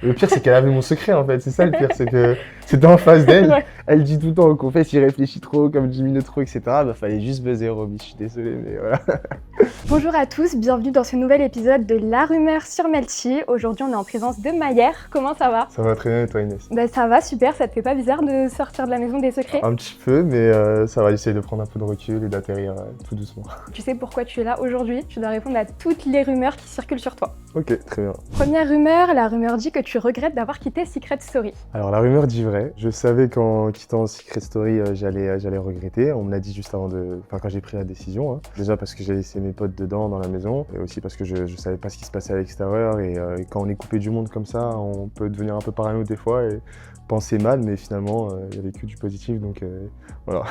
Le pire, c'est qu'elle avait mon secret, en fait. C'est ça le pire, c'est que c'était en face d'elle. Ouais. Elle dit tout le temps au confesse, il réfléchit trop, comme diminue trop, etc. Bah, fallait juste buzzer, Roby. Je suis désolé, mais voilà. Bonjour à tous, bienvenue dans ce nouvel épisode de La Rumeur sur Melty. Aujourd'hui, on est en présence de Mayer. Comment ça va? Ça va très bien, et toi, Inès? Bah ça va, super. Ça te fait pas bizarre de sortir de la maison des secrets? Un petit peu, mais ça va, essayer de prendre un peu de recul et d'atterrir tout doucement. Tu sais pourquoi tu es là aujourd'hui? Tu dois répondre à toutes les rumeurs qui circulent sur toi. Ok, très bien. Première rumeur, la rumeur dit que tu regrettes d'avoir quitté Secret Story. Alors, la rumeur dit vrai. Je savais qu'en quittant Secret Story, j'allais regretter. On me l'a dit juste avant Enfin, quand j'ai pris la décision. Hein. Déjà parce que j'ai laissé mes potes dedans, dans la maison, et aussi parce que je savais pas ce qui se passait à l'extérieur. Et quand on est coupé du monde comme ça, on peut devenir un peu parano des fois et penser mal, mais finalement, il y avait que du positif, donc voilà.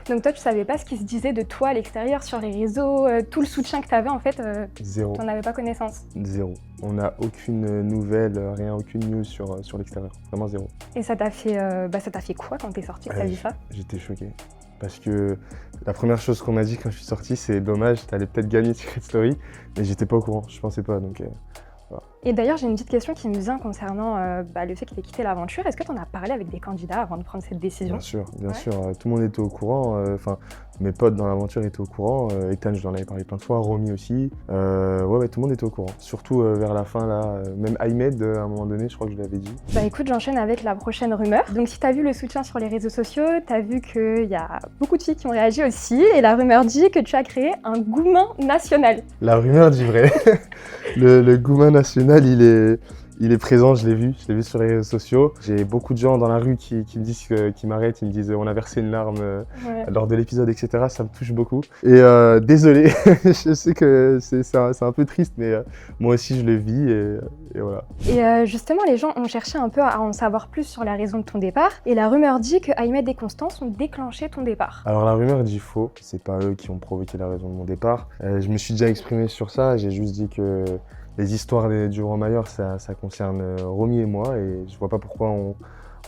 Donc toi, tu savais pas ce qui se disait de toi à l'extérieur, sur les réseaux, tout le soutien que t'avais en fait, Zéro. t'en avais pas connaissance. Zéro. On n'a aucune nouvelle, rien, aucune news sur l'extérieur. Vraiment zéro. Et ça t'a fait quoi quand t'es sortie, que t'as vu ça? J'étais choqué. Parce que la première chose qu'on m'a dit quand je suis sorti, c'est dommage, t'allais peut-être gagner Secret Story, mais j'étais pas au courant, je pensais pas, donc voilà. Et d'ailleurs, j'ai une petite question qui me vient concernant le fait qu'il ait quitté l'aventure. Est-ce que t'en as parlé avec des candidats avant de prendre cette décision? Bien Ouais. sûr, tout le monde était au courant, enfin, mes potes dans l'aventure étaient au courant, Ethan, je lui en avais parlé plein de fois, Romy aussi, ouais, tout le monde était au courant. Surtout vers la fin, là, même Ahmed, à un moment donné, je crois que je l'avais dit. Bah écoute, j'enchaîne avec la prochaine rumeur. Donc si t'as vu le soutien sur les réseaux sociaux, t'as vu qu'il y a beaucoup de filles qui ont réagi aussi, et la rumeur dit que tu as créé un goumin national. La rumeur dit vrai. Le Goumin national, il est présent, je l'ai vu sur les réseaux sociaux. J'ai beaucoup de gens dans la rue qui me disent, qui m'arrêtent, ils me disent on a versé une larme Ouais. lors de l'épisode, etc. Ça me touche beaucoup. Et désolé, je sais que c'est un peu triste, mais moi aussi je le vis et voilà. Et justement, les gens ont cherché un peu à en savoir plus sur la raison de ton départ, et la rumeur dit que Ahmed et Constance ont déclenché ton départ. Alors la rumeur dit faux, c'est pas eux qui ont provoqué la raison de mon départ. Je me suis déjà exprimé sur ça, j'ai juste dit que les histoires du Romailleur, ça concerne Romy et moi, et je vois pas pourquoi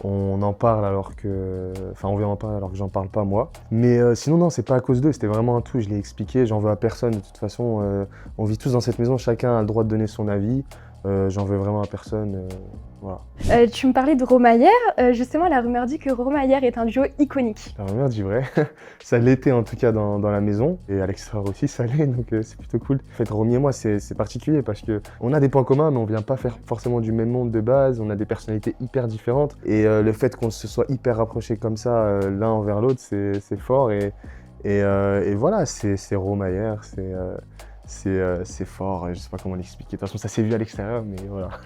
on en parle alors que... Enfin, on vient en parler alors que j'en parle pas moi. Mais sinon, non, c'est pas à cause d'eux, c'était vraiment un tout, je l'ai expliqué, j'en veux à personne. De toute façon, on vit tous dans cette maison, chacun a le droit de donner son avis. J'en veux vraiment à personne, voilà. Tu me parlais de Romayer, justement la rumeur dit que Romayer est un duo iconique. La rumeur dit vrai, ça l'était en tout cas dans la maison, et à l'extérieur aussi ça l'est, donc c'est plutôt cool. En fait, Romy et moi c'est particulier parce que on a des points communs, mais on vient pas faire forcément du même monde de base, on a des personnalités hyper différentes, et le fait qu'on se soit hyper rapprochés comme ça l'un envers l'autre, c'est fort, et voilà, c'est Romayer, c'est fort, je sais pas comment l'expliquer. De toute façon, ça s'est vu à l'extérieur, mais voilà.